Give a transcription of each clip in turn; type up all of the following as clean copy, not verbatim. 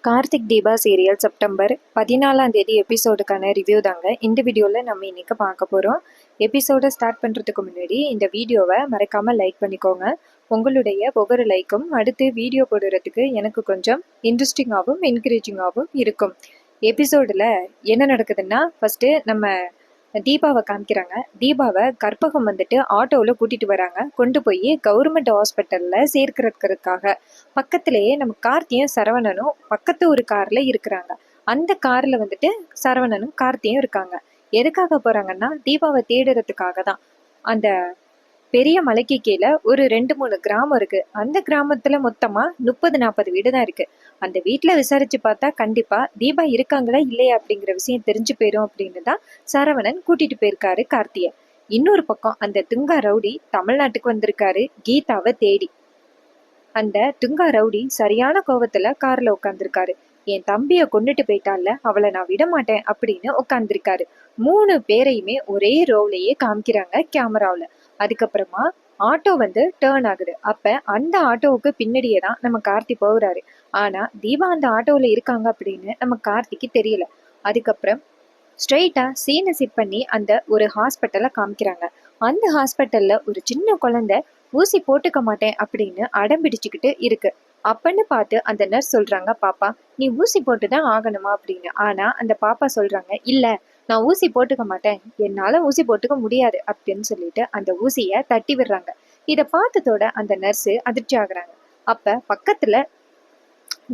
Karthik Deepa serial September 14ஆம் தேதி எபிசோடுக்கான review தாங்க இந்த வீடியோவில் நம்ம இன்னைக்கு பார்க்க போகிறோம். எபிசோடை ஸ்டார்ட் பண்ணுறதுக்கு முன்னாடி இந்த வீடியோவை மறக்காமல் லைக் பண்ணிக்கோங்க. உங்களுடைய ஒவ்வொரு லைக்கும் அடுத்து வீடியோ போடுறதுக்கு எனக்கு கொஞ்சம் இன்ட்ரெஸ்டிங்காகவும் என்கரேஜிங்காகவும் இருக்கும். எபிசோடில் என்ன நடக்குதுன்னா, ஃபஸ்ட்டு நம்ம தீபாவை காமிக்கிறாங்க. தீபாவை கற்பகம் வந்துட்டு ஆட்டோவில் கூட்டிட்டு வராங்க. கொண்டு போய் கவர்மெண்ட் ஹாஸ்பிட்டலில் சேர்க்கிறதுக்காக. பக்கத்திலேயே நம்ம கார்த்தியும் சரவணனும் பக்கத்து ஒரு கார்ல இருக்கிறாங்க. அந்த கார்ல வந்துட்டு சரவணனும் கார்த்தியும் இருக்காங்க. எதுக்காக போறாங்கன்னா, தீபாவை தேடுறதுக்காக தான். அந்த பெரிய மலைக்கு கீழே ஒரு 2-3 கிராமம் இருக்கு. அந்த கிராமத்துல மொத்தமா 30-40 வீடு தான் இருக்கு. அந்த வீட்டுல விசாரிச்சு பார்த்தா கண்டிப்பா தீபா இருக்காங்களா இல்லையா அப்படிங்கிற விஷயம் தெரிஞ்சு போயிடும் அப்படின்னு தான் சரவணன் கூட்டிட்டு போயிருக்காரு கார்த்திய. இன்னொரு பக்கம் அந்த துங்கா ரவுடி தமிழ்நாட்டுக்கு வந்திருக்காரு கீதாவை தேடி. அந்த துங்கா ரவுடி சரியான கோவத்துல கார்ல உட்காந்துருக்காரு. என் தம்பிய கொண்டுட்டு போயிட்டால, அவளை நான் விட மாட்டேன் அப்படின்னு உட்காந்துருக்காரு. 3 பேரையுமே ஒரே ரோவ்லயே காமிக்கிறாங்க கேமராவில. அதுக்கப்புறமா ஆட்டோ வந்து டேர்ன் ஆகுது. அப்ப அந்த ஆட்டோவுக்கு பின்னாடியே தான் நம்ம கார்த்தி போகிறாரு. ஆனா தீபா அந்த ஆட்டோவில் இருக்காங்க அப்படின்னு நம்ம கார்த்திக்கு தெரியல. அதுக்கப்புறம் ஸ்ட்ரெயிட்டா சீனை சிப் பண்ணி அந்த ஒரு ஹாஸ்பிட்டலை காமிக்கிறாங்க. அந்த ஹாஸ்பிட்டல்ல ஒரு சின்ன குழந்தை ஊசி போட்டுக்க மாட்டேன் அப்படின்னு அடம் பிடிச்சுக்கிட்டு இருக்கு. அப்பன்னு பார்த்து அந்த நர்ஸ் சொல்றாங்க, பாப்பா நீ ஊசி போட்டுதான் ஆகணுமா அப்படின்னு. ஆனா அந்த பாப்பா சொல்றாங்க, இல்ல நான் ஊசி போட்டுக்க மாட்டேன், என்னால ஊசி போட்டுக்க முடியாது அப்படின்னு சொல்லிட்டு அந்த ஊசிய தட்டி விடுறாங்க. இத பார்த்ததோட அந்த நர்ஸ் அதிர்ச்சி ஆகுறாங்க. அப்ப பக்கத்துல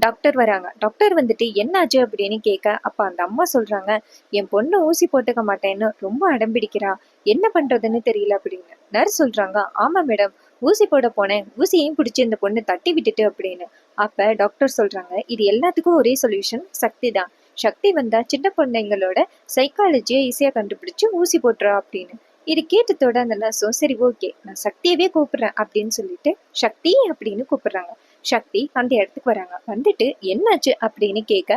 டாக்டர் வராங்க. டாக்டர் வந்துட்டு என்னாச்சு அப்படின்னு கேட்க, அப்ப அந்த அம்மா சொல்றாங்க, என் பொண்ணு ஊசி போட்டுக்க மாட்டேன்னு ரொம்ப அடம்பிடிக்கிறா, என்ன பண்றதுன்னு தெரியல அப்படின்னு. நர்ஸ் சொல்றாங்க, ஆமா மேடம், ஊசி போட போனேன், ஊசியையும் பிடிச்சி இந்த பொண்ணு தட்டி விட்டுட்டு அப்படின்னு. அப்ப டாக்டர் சொல்றாங்க, இது எல்லாத்துக்கும் ஒரே சொல்யூஷன் சக்தி தான். சக்தி வந்தா சின்ன பொண்ணுங்களோட சைக்காலஜியை ஈஸியா கண்டுபிடிச்சு ஊசி போட்டுறா அப்படின்னு. இது கேட்டதோட அந்த நர்ஸும் சரி ஓகே நான் சக்தியவே கூப்பிடுறேன் அப்படின்னு சொல்லிட்டு சக்தி அப்படின்னு கூப்பிடுறாங்க. சக்தி அந்த இடத்துக்கு வராங்க. வந்துட்டு என்னாச்சு அப்படின்னு கேட்க,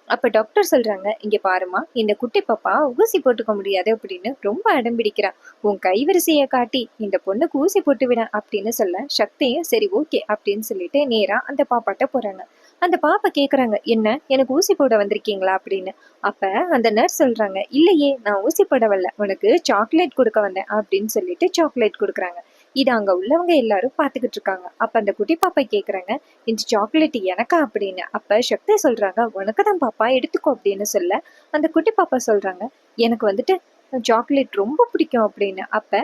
அப்ப டாக்டர் சொல்றாங்க, இங்க பாருமா, இந்த குட்டி பாப்பா ஊசி போட்டுக்க முடியாது அப்படின்னு ரொம்ப அடம் பிடிக்கிறா, உன் கைவரிசைய காட்டி இந்த பொண்ணுக்கு ஊசி போட்டு விட அப்படின்னு சொல்ல, சக்தியும் சரி ஓகே அப்படின்னு சொல்லிட்டு நேரா அந்த பாப்பாட்ட போறாங்க. அந்த பாப்பா கேக்குறாங்க, என்ன எனக்கு ஊசி போட வந்திருக்கீங்களா அப்படின்னு. அப்ப அந்த நர்ஸ் சொல்றாங்க, இல்லையே நான் ஊசி போட வரல, உனக்கு சாக்லேட் கொடுக்க வந்தேன் அப்படின்னு சொல்லிட்டு சாக்லேட் கொடுக்குறாங்க. இது அங்க உள்ளவங்க எல்லாரும் பாத்துக்கிட்டு இருக்காங்க. அப்ப அந்த குட்டி பாப்பா கேக்குறாங்க, இந்த சாக்லேட் எனக்கா அப்படின்னு. அப்ப சக்தி சொல்றாங்க, உனக்கு தான் பாப்பா எடுத்துக்கோ அப்படின்னு சொல்ல, அந்த குட்டி பாப்பா சொல்றாங்க, எனக்கு வந்துட்டு சாக்லேட் ரொம்ப பிடிக்கும் அப்படின்னு. அப்ப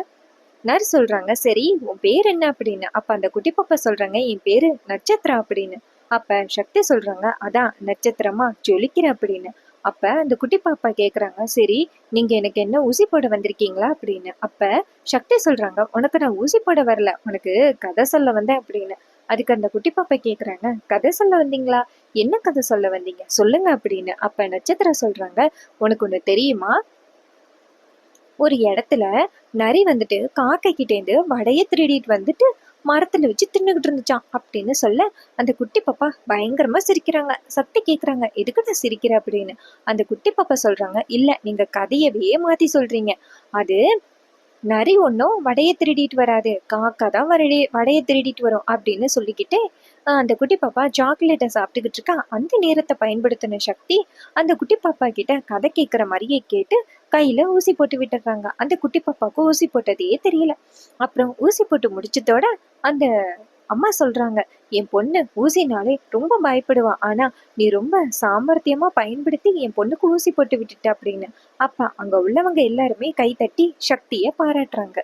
நர்ஸ் சொல்றாங்க, சரி உன் பேர் என்ன அப்படின்னு. அப்ப அந்த குட்டி பாப்பா சொல்றாங்க, என் பேரு நட்சத்திரம் அப்படின்னு. அப்ப சக்தி சொல்றாங்க, அதான் நட்சத்திரமா ஜொலிக்கிற அப்படின்னு. அப்ப அந்த குட்டி பாப்பா கேக்குறாங்க, சரி நீங்க எனக்கு என்ன ஊசி போட வந்திருக்கீங்களா அப்படின்னு. அப்ப சக்தி சொல்றாங்க, உனக்கு நான் ஊசி போட வரல, உனக்கு கதை சொல்ல வந்தேன் அப்படின்னு. அதுக்கு அந்த குட்டி பாப்பா கேக்குறாங்க, கதை சொல்ல வந்தீங்களா, என்ன கதை சொல்ல வந்தீங்க சொல்லுங்க அப்படின்னு. அப்ப நட்சத்திரம் சொல்றாங்க, உனக்கு ஒண்ணு தெரியுமா, ஒரு இடத்துல நரி வந்துட்டு காக்கை கிட்டேந்து வடைய திருடிட்டு வந்துட்டு மரத்துல வச்சு தின்னுகிட்டு இருந்துச்சான் அப்படின்னு சொல்ல, அந்த குட்டி பாப்பா பயங்கரமா சிரிக்கிறாங்க. சக்தி கேக்குறாங்க, எதுக்கு நான் சிரிக்கிற அப்படின்னு. அந்த குட்டி பாப்பா சொல்றாங்க, இல்ல நீங்க கதையவே மாத்தி சொல்றீங்க, அது நரி ஒன்றும் வடைய திருடிட்டு வராது, காக்கா தான் வடைய திருடிட்டு வரும் அப்படின்னு சொல்லிக்கிட்டு அந்த குட்டி பாப்பா சாக்லேட்டை சாப்பிட்டுக்கிட்டு இருக்கா. அந்த நேரத்தை பயன்படுத்தின சக்தி அந்த குட்டி பாப்பா கிட்ட கதை கேட்குற மாதிரியே கேட்டு கையில ஊசி போட்டு விட்டுறாங்க. அந்த குட்டி பாப்பாவுக்கு ஊசி போட்டதே தெரியல. அப்புறம் ஊசி போட்டு முடிச்சதோட அந்த அம்மா சொல்றாங்க, என் பொண்ணு ஊசினாலே ரொம்ப பயப்படுவா, ஆனா நீ ரொம்ப சாமர்த்தியமா பயன்படுத்தி என் பொண்ணுக்கு ஊசி போட்டு விட்டுட்ட அப்படின்னு. அப்ப அங்க உள்ளவங்க எல்லாருமே கை தட்டி சக்திய பாராட்டுறாங்க.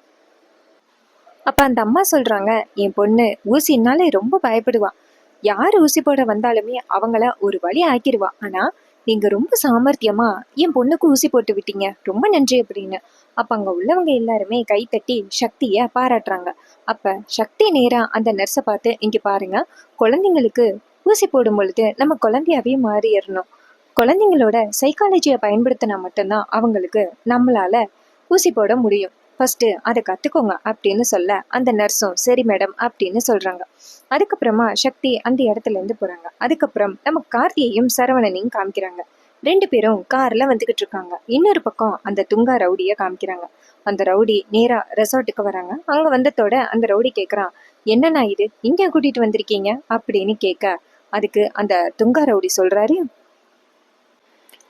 அப்ப அந்த அம்மா சொல்றாங்க, என் பொண்ணு ஊசினாலே ரொம்ப பயப்படுவா, யார் ஊசி போட வந்தாலுமே அவங்கள ஒரு வழி ஆக்கிடுவா, ஆனா நீங்க ரொம்ப சாமர்த்தியமா என் பொண்ணுக்கு ஊசி போட்டு விட்டீங்க, ரொம்ப நன்றி அப்படின்னு. அப்ப அங்க உள்ளவங்க எல்லாருமே கை தட்டி சக்திய பாராட்டுறாங்க. அப்ப சக்தி நேரா அந்த நர்ஸை பார்த்து, இங்க பாருங்க, குழந்தைங்களுக்கு ஊசி போடும் பொழுது நம்ம குழந்தையாவே மாறிடணும், குழந்தைங்களோட சைக்காலஜியை பயன்படுத்தினா மட்டும்தான் அவங்களுக்கு நம்மளால ஊசி போட முடியும், ஃபர்ஸ்ட் அதை கத்துக்கோங்க அப்படின்னு சொல்ல, அந்த நர்ஸும் சரி மேடம் அப்படின்னு சொல்றாங்க. அதுக்கப்புறமா சக்தி அந்த இடத்துல இருந்து போறாங்க. அதுக்கப்புறம் நம்ம கார்த்தியையும் சரவணனையும் காமிக்கிறாங்க. 2 பேரும் கார்ல வந்துகிட்டு இருக்காங்க. இன்னொரு பக்கம் அந்த துங்கா ரவுடிய காமிக்கிறாங்க. அந்த ரவுடி நேரா ரெசார்ட்டுக்கு வராங்க. அங்க வந்ததோட அந்த ரவுடி கேக்குறான், என்னண்ணா இது இங்க கூட்டிட்டு வந்திருக்கீங்க அப்படின்னு கேட்க, அதுக்கு அந்த துங்கா ரவுடி சொல்றாரு,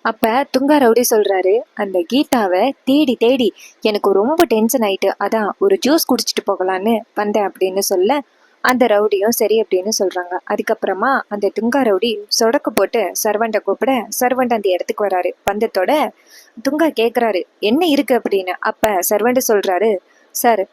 அப்ப துங்கா ரவுடி சொல்றாரு, அந்த கீதாவை தேடி தேடி எனக்கு ரொம்ப டென்ஷன் ஆயிட்டு, அதான் ஒரு ஜூஸ் குடிச்சிட்டு போகலான்னு வந்தேன் அப்படின்னு சொல்ல, அந்த ரவுடியும் சரி அப்படின்னு சொல்றாங்க. அதுக்கப்புறமா அந்த துங்கா ரவுடி சொடக்கு போட்டு சர்வண்ட கூப்பிட, சர்வண்ட் அந்த இடத்துக்கு வராரு. வந்ததோட துங்கா கேக்குறாரு என்ன இருக்கு அப்படின்னு. அப்ப சர்வண்ட் சொல்றாரு, சார்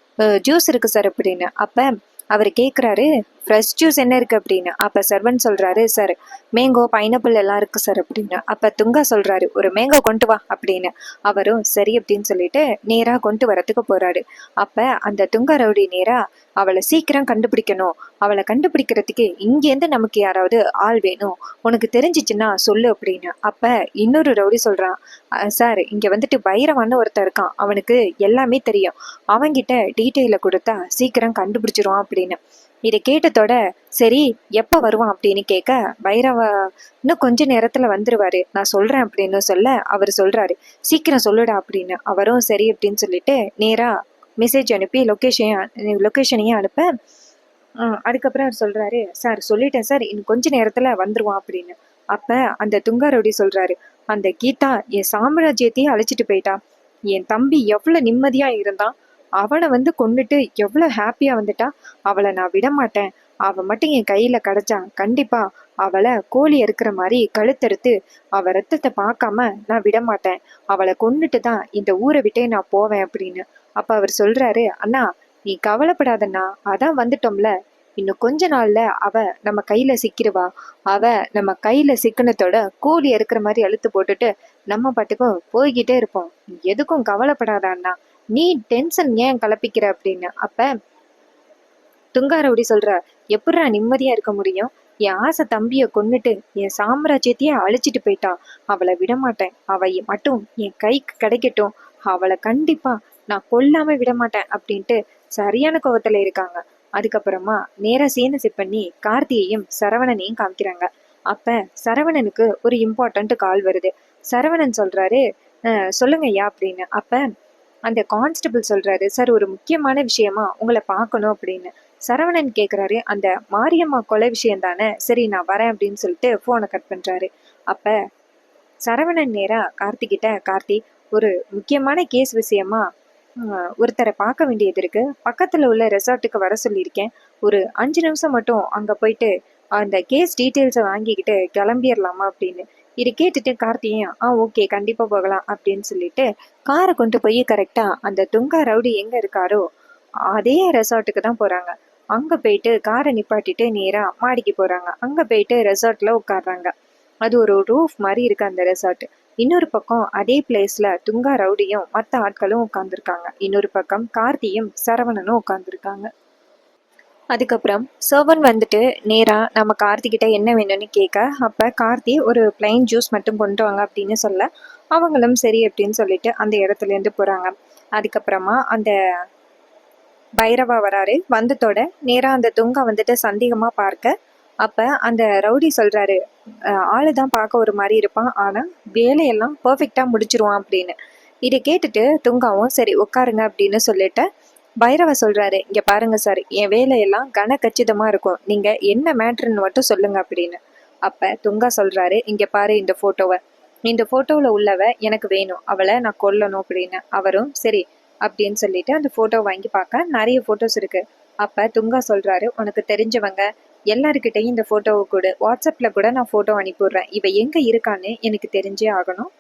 ஜூஸ் இருக்கு சார் அப்படின்னு. அப்ப அவர் கேக்குறாரு, ஃப்ரெஷ் ஜூஸ் என்ன இருக்கு அப்படின்னு. அப்ப சர்வன்ட் சொல்றாரு, சார் மேங்கோ பைனாப்பிள் எல்லாம் இருக்கு சார் அப்படின்னு. அப்ப துங்கா சொல்றாரு, ஒரு மேங்கோ கொண்டு வா அப்படின்னு. அவரும் சரி அப்படின்னு சொல்லிட்டு நேரா கொண்டு வரத்துக்கு போறாரு. அப்ப அந்த துங்கா ரவுடி நேரா அவளை சீக்கிரம் கண்டுபிடிக்கணும், அவளை கண்டுபிடிக்கிறதுக்கு இங்கேருந்து நமக்கு யாராவது ஆள் வேணும், உனக்கு தெரிஞ்சிச்சுன்னா சொல்லு அப்படின்னு. அப்ப இன்னொரு ரவுடி சொல்றான், சார் இங்க வந்துட்டு பைரவான்னு ஒருத்தர் இருக்கான், அவனுக்கு எல்லாமே தெரியும், அவன்கிட்ட டீட்டெயில கொடுத்தா சீக்கிரம் கண்டுபிடிச்சிருவான் அப்படின்னு. இதை கேட்டதோட சரி எப்ப வருவான் அப்படின்னு கேட்க, பைரவ இன்னும் கொஞ்ச நேரத்துல வந்துருவாரு, நான் சொல்றேன் அப்படின்னு சொல்ல, அவர் சொல்றாரு சீக்கிரம் சொல்லுடா அப்படின்னு. அவரும் சரி அப்படின்னு சொல்லிட்டு நேரா மெசேஜ் அனுப்பி லொக்கேஷனையும் அனுப்ப, அதுக்கப்புறம் அவர் சொல்றாரு, சார் சொல்லிட்டேன் சார், இன்னும் கொஞ்ச நேரத்துல வந்துருவான் அப்படின்னு. அப்ப அந்த துங்காரவுடி சொல்றாரு, அந்த கீதா என் சாம்ராஜ்யத்தையே அழைச்சிட்டு போயிட்டா, என் தம்பி எவ்வளவு நிம்மதியா இருந்தான், அவனை வந்து கொண்டுட்டு எவ்வளவு ஹாப்பியா வந்துட்டா, அவளை நான் விட மாட்டேன், அவ மட்டும் என் கையில கிடைச்சா கண்டிப்பா அவளை கோழி இருக்கிற மாதிரி கழுத்தறுத்து அவ ரத்தத்தை பார்க்காம நான் விட மாட்டேன், அவளை கொண்டுட்டு தான் இந்த ஊரை விட்டே நான் போவேன் அப்படின்னு. அப்ப அவர் சொல்றாரு, அண்ணா நீ கவலைப்படாதண்ணா, அதான் வந்துட்டோம்ல, இன்னும் கொஞ்ச நாள்ல அவ நம்ம கையில சிக்கிருவா, அவ நம்ம கையில சிக்கனத்தோட கூலி இருக்கிற மாதிரி அழுத்து போட்டுட்டு நம்ம பாட்டுக்கும் போய்கிட்டே இருப்போம், எதுக்கும் கவலைப்படாத அண்ணா, நீ டென்ஷன் ஏன் கலப்பிக்கிற அப்படின்னு. அப்ப துங்காரவுடி சொல்ற, எப்படா நிம்மதியா இருக்க முடியும், என் ஆசை தம்பிய கொன்னுட்டு என் சாம்ராஜ்யத்தையே அழிச்சிட்டு போயிட்டா, அவளை விடமாட்டேன், அவ மட்டும் என் கைக்கு கிடைக்கட்டும், அவளை கண்டிப்பா நான் கொல்லாம விடமாட்டேன் அப்படின்ட்டு சரியான கோவத்துல இருக்காங்க. அதுக்கப்புறமா நேரா சீனை செட் பண்ணி கார்த்தியையும் சரவணனையும் காமிக்கிறாங்க. அப்ப சரவணனுக்கு ஒரு இம்பார்ட்டன்ட் கால் வருது. சரவணன் சொல்றாரு, சொல்லுங்க ஐயா அப்படின்னு. அப்ப அந்த கான்ஸ்டபிள் சொல்றாரு, சார் ஒரு முக்கியமான விஷயமா உங்களை பார்க்கணும் அப்படின்னு. சரவணன் கேக்குறாரு, அந்த மாரியம்மா கொலை விஷயம் தானே, சரி நான் வரேன் அப்படின்னு சொல்லிட்டு போனை கட் பண்றாரு. அப்ப சரவணன் நேரா கார்த்திகிட்ட, கார்த்தி ஒரு முக்கியமான கேஸ் விஷயமா ஒருத்தரை பார்க்க வேண்டியது இருக்கு, பக்கத்துல உள்ள ரெசார்ட்டுக்கு வர சொல்லியிருக்கேன், ஒரு 5 நிமிஷம் மட்டும் அங்க போயிட்டு அந்த கேஸ் டீட்டெயில்ஸை வாங்கிக்கிட்டு கிளம்பிடலாமா அப்படின்னு. இதை கேட்டுட்டு கார்த்தியும் ஓகே கண்டிப்பா போகலாம் அப்படின்னு சொல்லிட்டு காரை கொண்டு போய் கரெக்டா அந்த துங்கா ரவுடி எங்க இருக்காரோ அதே ரெசார்ட்டுக்கு தான் போறாங்க. அங்க போயிட்டு காரை நிப்பாட்டிட்டு நேரா மாடிக்கு போறாங்க. அங்க போயிட்டு ரெசார்ட்ல உட்காடுறாங்க. அது ஒரு ரூஃப் மாதிரி இருக்கு அந்த ரெசார்ட். இன்னொரு பக்கம் அதே பிளேஸ்ல துங்கா ரவுடியும் மற்ற ஆட்களும் உட்காந்துருக்காங்க. இன்னொரு பக்கம் கார்த்தியும் சரவணனும் உட்காந்துருக்காங்க. அதுக்கப்புறம் சர்வன் வந்துட்டு நேரா நம்ம கார்த்திகிட்ட என்ன வேணும்னு கேட்க, அப்ப கார்த்தி ஒரு பிளைன் ஜூஸ் மட்டும் கொண்டு வாங்க அப்படின்னு சொல்ல, அவங்களும் சரி அப்படின்னு சொல்லிட்டு அந்த இடத்துல இருந்து போறாங்க. அதுக்கப்புறமா அந்த பைரவா வராரு. வந்ததோட நேரா அந்த துங்கா வந்துட்டு சந்தேகமா பார்க்க, அப்ப அந்த ரவுடி சொல்றாரு, ஆளுதான் பார்க்க ஒரு மாதிரி இருப்பான், ஆனா வேலையெல்லாம் பெர்ஃபெக்டா முடிச்சிருவான் அப்படின்னு. இதை கேட்டுட்டு துங்காவும் சரி உட்காருங்க அப்படின்னு சொல்லிட்டு பைரவ சொல்றாரு, இங்க பாருங்க சார், என் வேலையெல்லாம் கன கச்சிதமா இருக்கும், நீங்க என்ன மேட்ருன்னு மட்டும் சொல்லுங்க அப்படின்னு. அப்ப துங்கா சொல்றாரு, இங்க பாரு இந்த போட்டோவை, இந்த போட்டோவில் உள்ளவ எனக்கு வேணும், அவளை நான் கொல்லணும் அப்படின்னு. அவரும் சரி அப்படின்னு சொல்லிட்டு அந்த போட்டோ வாங்கி பார்க்க நிறைய போட்டோஸ் இருக்கு. அப்ப துங்கா சொல்றாரு, உனக்கு தெரிஞ்சவங்க எல்லாருக்கிட்டையும் இந்த போட்டோவை கூட வாட்ஸ்அப்ல கூட நான் போட்டோ அனுப்பிடுறேன், இவ எங்க இருக்கான்னு எனக்கு தெரிஞ்சே ஆகணும்,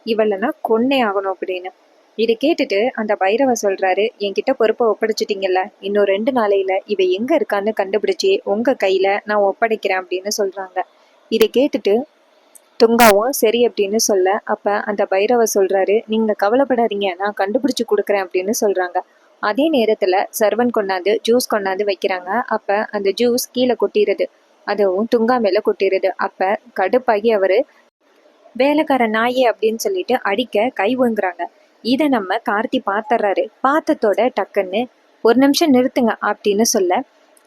இவளை கொன்னே ஆகணும் அப்படின்னு. இதை கேட்டுட்டு அந்த பைரவ சொல்றாரு, என்கிட்ட பொறுப்பை ஒப்படைச்சிட்டீங்கல்ல, இன்னும் 2 நாளையில இவ எங்க இருக்கான்னு கண்டுபிடிச்சி உங்க கையில நான் ஒப்படைக்கிறேன் அப்படின்னு சொல்றாங்க. இதை கேட்டுட்டு துங்காவும் சரி அப்படின்னு சொல்ல, அப்ப அந்த பைரவ சொல்றாரு, நீங்க கவலைப்படாதீங்க, நான் கண்டுபிடிச்சு கொடுக்குறேன் அப்படின்னு சொல்றாங்க. அதே நேரத்துல சர்வன் கொண்டாந்து ஜூஸ் கொண்டாந்து வைக்கிறாங்க. அப்ப அந்த ஜூஸ் கீழே கொட்டிடுது, அதுவும் துங்கா மேல கொட்டிடுது. அப்ப கடுப்பாகி அவரு வேலைக்கார நாயே அப்படின்னு சொல்லிட்டு அடிக்க கை ஓங்குறாங்க. இதை நம்ம கார்த்தி பாத்துறாரு. பார்த்ததோட டக்குன்னு ஒரு நிமிஷம் நிறுத்துங்க அப்படின்னு சொல்ல,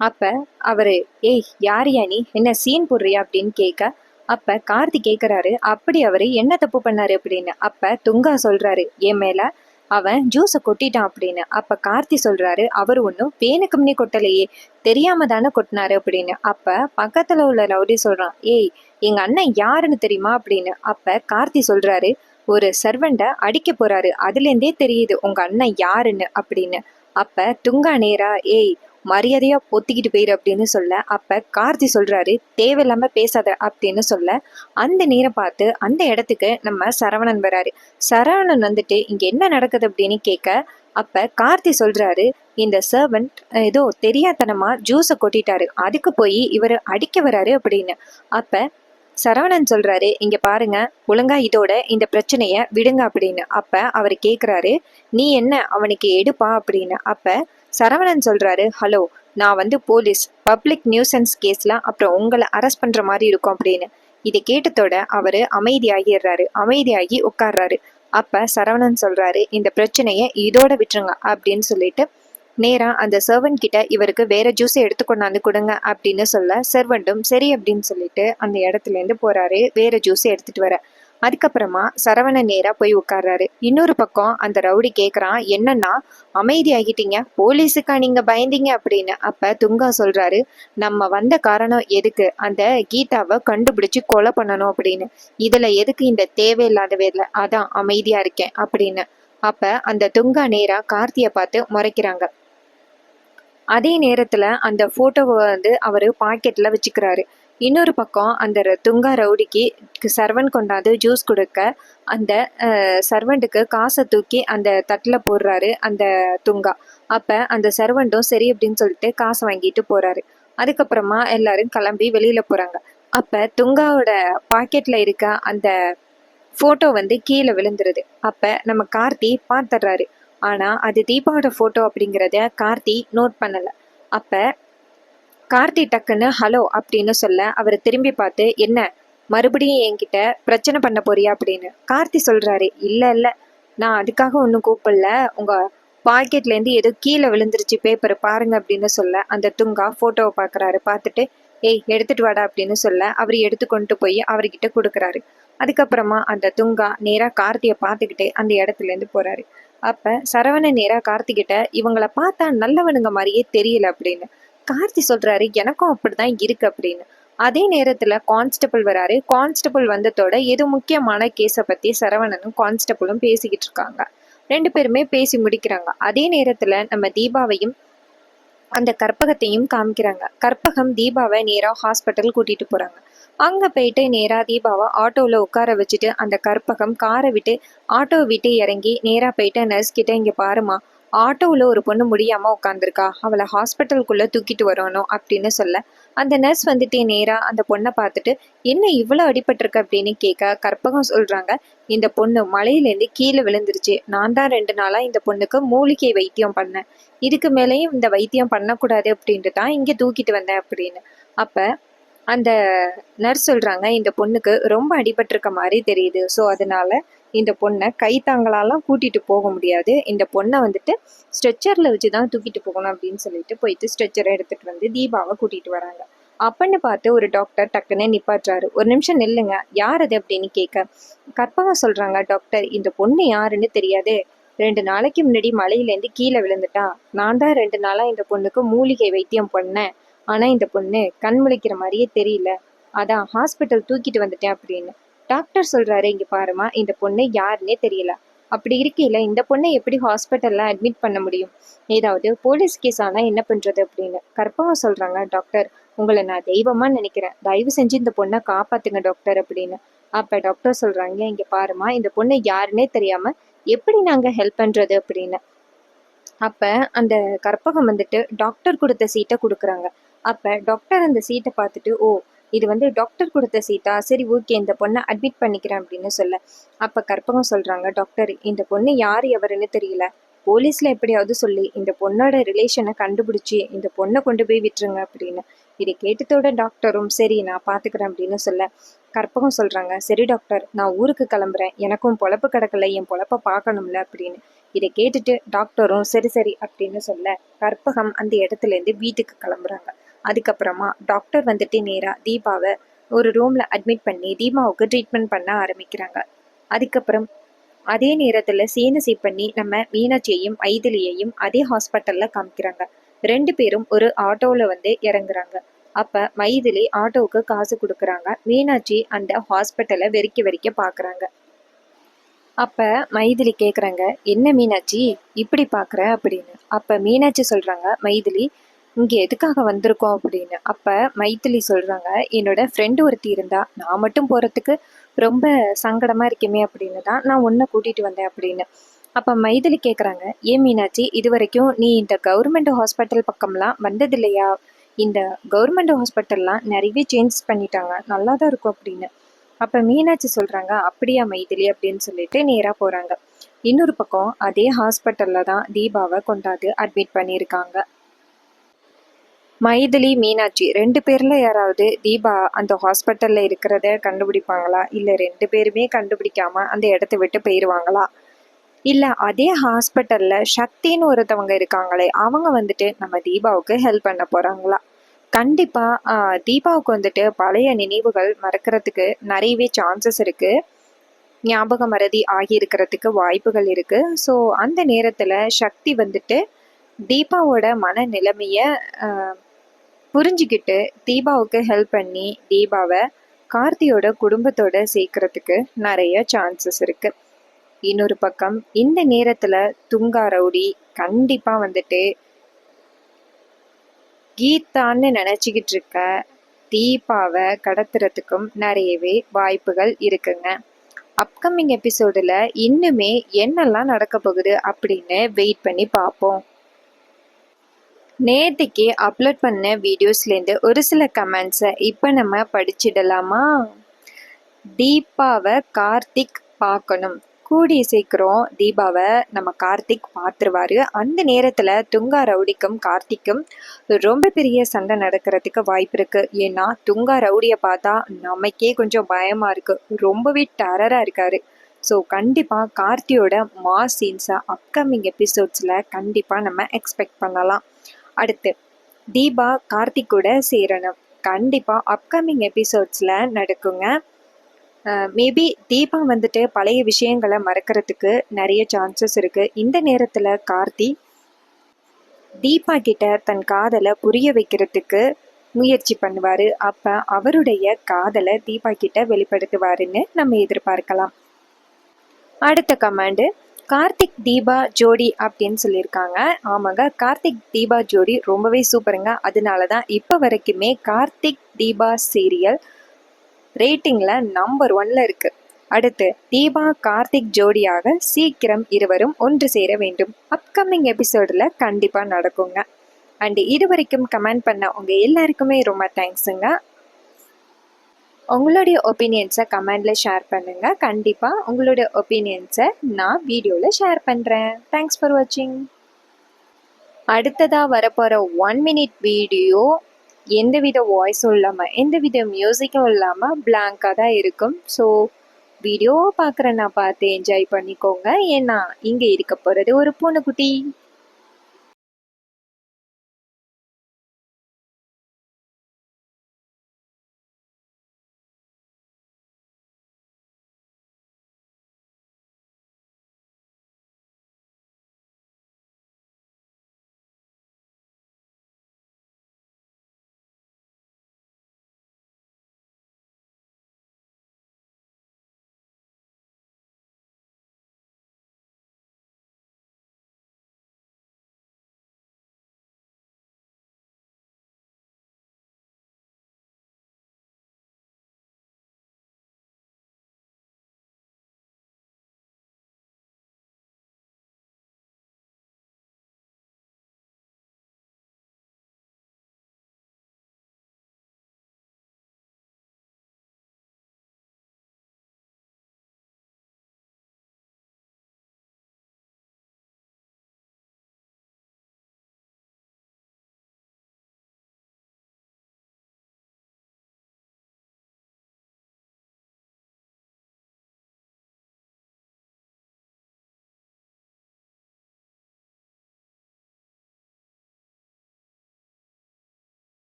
அப்ப அவரு ஏய் யாரியா நீ, என்ன சீன் போடுறியா அப்படின்னு கேட்க, அப்ப கார்த்தி கேக்குறாரு அப்படி அவரு என்ன தப்பு பண்ணாரு அப்படின்னு. அப்ப துங்கா சொல்றாரு, என் மேல அவன் ஜூஸை கொட்டிட்டான் அப்படின்னு. அப்ப கார்த்தி சொல்றாரு, அவர் ஒன்றும் வேணுக்கும்னே கொட்டலையே, தெரியாம தானே கொட்டினாரு அப்படின்னு. அப்ப பக்கத்துல உள்ள ரவுடி சொல்றான், ஏய் எங்க அண்ணன் யாருன்னு தெரியுமா அப்படின்னு. அப்ப கார்த்தி சொல்றாரு, ஒரு சர்வெண்ட அடிக்க போறாரு, அதுலேருந்தே தெரியுது உங்க அண்ணன் யாருன்னு அப்படின்னு. அப்ப துங்கா நேரா, ஏய் மரியாதையா பொத்திக்கிட்டு போயிரு அப்படின்னு சொல்ல, அப்ப கார்த்தி சொல்றாரு, தேவையில்லாம பேசாத அப்படின்னு சொல்ல, அந்த நேரம் பார்த்து அந்த இடத்துக்கு நம்ம சரவணன் வராரு. சரவணன் வந்துட்டு இங்க என்ன நடக்குது அப்படின்னு கேட்க, அப்ப கார்த்தி சொல்றாரு, இந்த சர்வன்ட் ஏதோ தெரியாதனமா ஜூஸை கொட்டிட்டாரு, அதுக்கு போய் இவர் அடிக்க வராரு அப்படின்னு. அப்ப சரவணன் சொல்றாரு, இங்க பாருங்க, ஒழுங்கா இதோட இந்த பிரச்சனைய விடுங்க அப்படின்னு. அப்ப அவர் கேக்குறாரு, நீ என்ன அவனுக்கு எடுப்பா அப்படின்னு. அப்ப சரவணன் சொல்றாரு, ஹலோ நான் வந்து போலீஸ், பப்ளிக் நியூசன்ஸ் கேஸ்ல அப்புறம் உங்களை அரெஸ்ட் பண்ற மாதிரி இருக்கும் அப்படின்னு. இதை கேட்டதோட அவரு அமைதியாகிடுறாரு, அமைதியாகி உட்கார்றாரு. அப்ப சரவணன் சொல்றாரு, இந்த பிரச்சனைய இதோட விட்டுருங்க அப்படின்னு சொல்லிட்டு நேரா அந்த சர்வன்ட் கிட்ட இவருக்கு வேற ஜூஸை எடுத்து கொண்டாந்து கொடுங்க அப்படின்னு சொல்ல, சர்வெண்ட்டும் சரி அப்படின்னு சொல்லிட்டு அந்த இடத்துல இருந்து போறாரு வேற ஜூஸ் எடுத்துட்டு வர. அதுக்கப்புறமா சரவணன் நேரா போய் உட்கார்றாரு. இன்னொரு பக்கம் அந்த ரவுடி கேக்குறான், என்னன்னா அமைதியாகிட்டீங்க, போலீஸுக்கா நீங்க பயந்தீங்க அப்படின்னு. அப்ப துங்கா சொல்றாரு, நம்ம வந்த காரணம் எதுக்கு, அந்த கீதாவை கண்டுபிடிச்சு கொலை பண்ணணும் அப்படின்னு. இதுல எதுக்கு இந்த தேவையில்லாத வேலை, அதான் அமைதியா இருக்கேன் அப்படின்னு. அப்ப அந்த துங்கா நேரா கார்த்திய பார்த்து முறைக்கிறாங்க. அதே நேரத்துல அந்த போட்டோவை வந்து அவரு பாக்கெட்ல வச்சுக்கிறாரு. இன்னொரு பக்கம் அந்த துங்கா ரவுடிக்கு சர்வன் கொண்டாந்து ஜூஸ் கொடுக்க, அந்த சர்வெண்ட்டுக்கு காசை தூக்கி அந்த தட்டுல போடுறாரு அந்த துங்கா. அப்ப அந்த சர்வெண்ட்டும் சரி அப்படின்னு சொல்லிட்டு காசை வாங்கிட்டு போறாரு. அதுக்கப்புறமா எல்லாரும் கிளம்பி வெளியில போறாங்க. அப்ப துங்காவோட பாக்கெட்ல இருக்க அந்த போட்டோ வந்து கீழே விழுந்துருது. அப்ப நம்ம கார்த்தி பார்த்துடுறாரு. ஆனா அது தீபாவோட போட்டோ அப்படிங்கிறத கார்த்தி நோட் பண்ணல. அப்ப கார்த்தி டக்குன்னு ஹலோ அப்படின்னு சொல்ல, அவர் திரும்பி பார்த்து, என்ன மறுபடியும் என்கிட்ட பிரச்சனை பண்ண போறியா அப்படின்னு. கார்த்தி சொல்றாரு, இல்ல இல்ல, நான் அதுக்காக ஒன்றும் கூப்பிடல, உங்க பாக்கெட்ல இருந்து ஏதோ கீழே விழுந்துருச்சு பேப்பர் பாருங்க அப்படின்னு சொல்ல, அந்த துங்கா போட்டோவை பாக்குறாரு. பார்த்துட்டு, ஏய் எடுத்துட்டு வாடா அப்படின்னு சொல்ல, அவர் எடுத்து கொண்டு போய் அவர்கிட்ட கொடுக்குறாரு. அதுக்கப்புறமா அந்த துங்கா நேரா கார்த்தியை பார்த்துக்கிட்டே அந்த இடத்துல இருந்து போறாரு. அப்ப சரவணன் நேரா கார்த்திகிட்ட, இவங்கள பார்த்தா நல்லவனுங்க மாதிரியே தெரியல அப்படின்னு. கார்த்தி சொல்றாரு, எனக்கும் அப்படிதான் இருக்கு அப்படின்னு. அதே நேரத்துல கான்ஸ்டபிள் வராரு. கான்ஸ்டபிள் வந்ததோட ஏதோ முக்கியமான கேஸை பத்தி சரவணனும் கான்ஸ்டபிளும் பேசிக்கிட்டு இருக்காங்க. ரெண்டு பேருமே பேசி முடிக்கிறாங்க. அதே நேரத்துல நம்ம தீபாவையும் அந்த கற்பகத்தையும் காமிக்கிறாங்க. கற்பகம் தீபாவை நேரா ஹாஸ்பிட்டல் கூட்டிட்டு போறாங்க. அங்க போயிட்டு நேரா தீபாவை ஆட்டோல உட்கார வச்சுட்டு அந்த கற்பகம் காரை விட்டு ஆட்டோவை விட்டு இறங்கி நேரா போயிட்டு நர்ஸ் கிட்ட, இங்க பாருமா, ஆட்டோவில் ஒரு பொண்ணு முடியாம உட்காந்துருக்கா, அவளை ஹாஸ்பிட்டலுக்குள்ள தூக்கிட்டு வரணும் அப்படின்னு சொல்ல, அந்த நர்ஸ் வந்துட்டு நேரா அந்த பொண்ணை பார்த்துட்டு, என்ன இவ்வளோ அடிபட்டிருக்கு அப்படின்னு கேட்க, கற்பகம் சொல்றாங்க, இந்த பொண்ணு மலையிலேருந்து கீழே விழுந்துருச்சு, நான் தான் 2 நாளா இந்த பொண்ணுக்கு மூலிகை வைத்தியம் பண்ணேன், இதுக்கு மேலேயும் இந்த வைத்தியம் பண்ணக்கூடாது அப்படின்ட்டு தான் இங்கே தூக்கிட்டு வந்தேன் அப்படின்னு. அப்ப அந்த நர்ஸ் சொல்றாங்க, இந்த பொண்ணுக்கு ரொம்ப அடிபட்டிருக்க மாதிரி தெரியுது, ஸோ அதனால இந்த பொண்ணை கைத்தாங்களாலாம் கூட்டிட்டு போக முடியாது, இந்த பொண்ணை வந்துட்டு ஸ்ட்ரெச்சர்ல வச்சு தான் தூக்கிட்டு போகணும் அப்படின்னு சொல்லிட்டு போயிட்டு ஸ்ட்ரெச்சரை எடுத்துட்டு வந்து தீபாவை கூட்டிட்டு வராங்க. அப்பன்னு பார்த்து ஒரு டாக்டர் டக்குன்னு நிப்பாட்டுறாரு. ஒரு நிமிஷம் நில்லுங்க, யார் அது அப்படின்னு கேட்க, கற்பகம் சொல்றாங்க, டாக்டர் இந்த பொண்ணு யாருன்னு தெரியாது, 2 நாளைக்கு முன்னாடி மலையிலேருந்து கீழே விழுந்துட்டா, நான் தான் 2 நாளா இந்த பொண்ணுக்கு மூலிகை வைத்தியம் பண்ணேன், ஆனா இந்த பொண்ணு கண் முழிக்கிற மாதிரியே தெரியல, அதான் ஹாஸ்பிட்டல் தூக்கிட்டு வந்துட்டேன் அப்படின்னு. டாக்டர் சொல்றாரு, இங்க பாருமா, இந்த பொண்ணு யாருன்னே தெரியல, அப்படி இருக்கையில இந்த பொண்ணை எப்படி ஹாஸ்பிட்டல்ல அட்மிட் பண்ண முடியும், ஏதாவது போலீஸ் கேஸ் ஆனா என்ன பண்றது அப்படின்னு. கற்பகம் சொல்றாங்க, டாக்டர் உங்களை நான் தெய்வமா நினைக்கிறேன், தயவு செஞ்சு இந்த பொண்ணை காப்பாத்துங்க டாக்டர் அப்படின்னு. அப்ப டாக்டர் சொல்றாங்க, இங்க பாருமா, இந்த பொண்ணு யாருன்னே தெரியாம எப்படி நாங்க ஹெல்ப் பண்றது அப்படின்னு. அப்ப அந்த கற்பகம் வந்துட்டு டாக்டர் கொடுத்த சீட்டை கொடுக்குறாங்க. அப்ப டாக்டர் அந்த சீட்டை பார்த்துட்டு, ஓ இது வந்து டாக்டர் கொடுத்த சீட்டா, சரி ஓகே இந்த பொண்ணை அட்மிட் பண்ணிக்கிறேன் அப்படின்னு சொல்ல, அப்ப கற்பகம் சொல்றாங்க, டாக்டர் இந்த பொண்ணு யார் எவருன்னு தெரியல, போலீஸ்ல எப்படியாவது சொல்லி இந்த பொண்ணோட ரிலேஷனை கண்டுபிடிச்சி இந்த பொண்ணை கொண்டு போய் விட்டுருங்க அப்படின்னு. இதை கேட்டதோட டாக்டரும் சரி நான் பாத்துக்கிறேன் அப்படின்னு சொல்ல, கற்பகம் சொல்றாங்க, சரி டாக்டர் நான் ஊருக்கு கிளம்புறேன், எனக்கும் பொழப்பு கிடக்கல, என் பொழப்ப பார்க்கணும்ல அப்படின்னு. இதை கேட்டுட்டு டாக்டரும் சரி சரி அப்படின்னு சொல்ல, கற்பகம் அந்த இடத்துல இருந்து வீட்டுக்கு கிளம்புறாங்க. அதுக்கப்புறமா டாக்டர் வந்துட்டு நேரா தீபாவை ஒரு ரூம்ல அட்மிட் பண்ணி தீபாவுக்கு ட்ரீட்மெண்ட் பண்ண ஆரம்பிக்கிறாங்க. அதுக்கப்புறம் அதே நேரத்துல சீனசி பண்ணி நம்ம மீனாட்சியையும் மைதிலியையும் அதே ஹாஸ்பிட்டல்ல காமிக்கிறாங்க. 2 பேரும் ஒரு ஆட்டோல வந்து இறங்குறாங்க. அப்ப மைதிலி ஆட்டோவுக்கு காசு கொடுக்குறாங்க. மீனாட்சி அந்த ஹாஸ்பிட்டலை வெறிக்க வெறிக்க பாக்குறாங்க. அப்ப மைதிலி கேக்குறாங்க, என்ன மீனாட்சி இப்படி பாக்குற அப்படின்னு. அப்ப மீனாட்சி சொல்றாங்க, மைதிலி இங்க எதுக்காக வந்திருக்கோம் அப்படின்னு. அப்ப மைதிலி சொல்றாங்க, என்னோட ஃப்ரெண்டு ஒருத்தி இருந்தா, நான் மட்டும் போறதுக்கு ரொம்ப சங்கடமா இருக்குமே அப்படின்னு தான் நான் உன்னை கூட்டிட்டு வந்தேன் அப்படின்னு. அப்ப மைதிலி கேக்குறாங்க, ஏன் மீனாட்சி இது வரைக்கும் நீ இந்த கவர்மெண்ட் ஹாஸ்பிட்டல் பக்கம்லாம் வந்தது இல்லையா? இந்த கவர்மெண்ட் ஹாஸ்பிட்டல்லாம் நிறையவே சேஞ்ச் பண்ணிட்டாங்க, நல்லா தான் இருக்கும் அப்படின்னு. அப்ப மீனாட்சி சொல்றாங்க, அப்படியா மைதிலி அப்படின்னு சொல்லிட்டு நேரா போறாங்க. இன்னொரு பக்கம் அதே ஹாஸ்பிட்டல்ல தான் தீபாவை கொண்டாந்து அட்மிட் பண்ணியிருக்காங்க. மைதிலி மீனாட்சி 2 பேர்ல யாராவது தீபா அந்த ஹாஸ்பிட்டல்ல இருக்கிறத கண்டுபிடிப்பாங்களா, இல்ல 2 பேருமே கண்டுபிடிக்காம அந்த இடத்த விட்டு போயிருவாங்களா, இல்ல அதே ஹாஸ்பிட்டல்ல சக்தின்னு ஒருத்தவங்க இருக்காங்களே அவங்க வந்துட்டு நம்ம தீபாவுக்கு ஹெல்ப் பண்ண போறாங்களா? கண்டிப்பா தீபாவுக்கு வந்துட்டு பழைய நினைவுகள் மறக்கிறதுக்கு நிறையவே சான்சஸ் இருக்கு. ஞாபக மறதி ஆகி இருக்கிறதுக்கு வாய்ப்புகள் இருக்கு. ஸோ அந்த நேரத்துல சக்தி வந்துட்டு தீபாவோட மன நிலைமைய புரிஞ்சுக்கிட்டு தீபாவுக்கு ஹெல்ப் பண்ணி தீபாவை கார்த்தியோட குடும்பத்தோட சேர்க்கறதுக்கு நிறைய சான்சஸ் இருக்கு. இன்னொரு பக்கம் இந்த நேரத்துல துங்கா ரவுடி கண்டிப்பா வந்துட்டு கீதான்னு நினைச்சுக்கிட்டு இருக்க தீபாவை கடத்துறதுக்கும் நிறையவே வாய்ப்புகள் இருக்குங்க. அப்கமிங் எபிசோடில் இன்னுமே என்னெல்லாம் நடக்க போகுது அப்படின்னு வெயிட் பண்ணி பார்ப்போம். நேற்றுக்கு அப்லோட் பண்ண வீடியோஸ்லேருந்து ஒரு சில கமெண்ட்ஸை இப்போ நம்ம படிச்சிடலாமா? தீபாவை கார்த்திக் பார்க்கணும். கூடிய சீக்கிரம் தீபாவை நம்ம கார்த்திக் பார்த்துருவாரு. அந்த நேரத்தில் துங்கா ரவுடிக்கும் கார்த்திக்கும் ரொம்ப பெரிய சண்டை நடக்கிறதுக்கு வாய்ப்பு இருக்கு. ஏன்னா துங்கா ரவுடியை பார்த்தா நமக்கே கொஞ்சம் பயமா இருக்கு, ரொம்பவே டெரரா இருக்காரு. ஸோ கண்டிப்பாக கார்த்தியோட மாஸ் சீன்ஸை அப்கமிங் எபிசோட்ஸில் கண்டிப்பாக நம்ம எக்ஸ்பெக்ட் பண்ணலாம். அடுத்து தீபா கார்த்திக் கூட சேரணும், கண்டிப்பாக அப்கமிங் எபிசோட்ஸில் நடக்குங்க. மேபி தீபா வந்துட்டு பழைய விஷயங்களை மறக்கிறதுக்கு நிறைய சான்சஸ் இருக்கு. இந்த நேரத்தில் கார்த்தி தீபா கிட்ட தன் காதலை புரிய வைக்கிறதுக்கு முயற்சி பண்ணுவாரு. அப்ப அவருடைய காதலை தீபா கிட்ட வெளிப்படுத்துவாருன்னு நம்ம எதிர்பார்க்கலாம். அடுத்த கமெண்ட், கார்த்திக் தீபா ஜோடி அப்படின்னு சொல்லியிருக்காங்க. ஆமாங்க, கார்த்திக் தீபா ஜோடி ரொம்பவே சூப்பருங்க. அதனாலதான் இப்ப வரைக்குமே கார்த்திக் தீபா சீரியல் ரேட்டிங்ல நம்பர் 1ல இருக்கு. அடுத்து தீபா கார்த்திக் ஜோடியாக சீக்கிரம் இருவரும் ஒன்று சேர வேண்டும். அப்கமிங் எபிசோடில் கண்டிப்பாக நடக்குங்க. அண்ட் இது வரைக்கும் கமெண்ட் பண்ண உங்க எல்லாருக்குமே ரொம்ப தேங்க்ஸுங்க. உங்களுடைய ஒப்பீனியன்ஸை கமெண்டில் ஷேர் பண்ணுங்க. கண்டிப்பாக உங்களுடைய ஒப்பீனியன்ஸை நான் வீடியோவில் ஷேர் பண்ணுறேன். தேங்க்ஸ் ஃபார் வாட்சிங். அடுத்ததாக வரப்போகிற 1 minute வீடியோ எந்தவித வாய்ஸும் இல்லாமல் எந்தவித மியூசிக்கும் இல்லாமல் பிளாங்காக தான் இருக்கும். ஸோ வீடியோவை பார்க்குறேன்னா பார்த்து என்ஜாய் பண்ணிக்கோங்க. ஏன்னா இங்கே இருக்க போகிறது ஒரு பூனைக்குட்டி.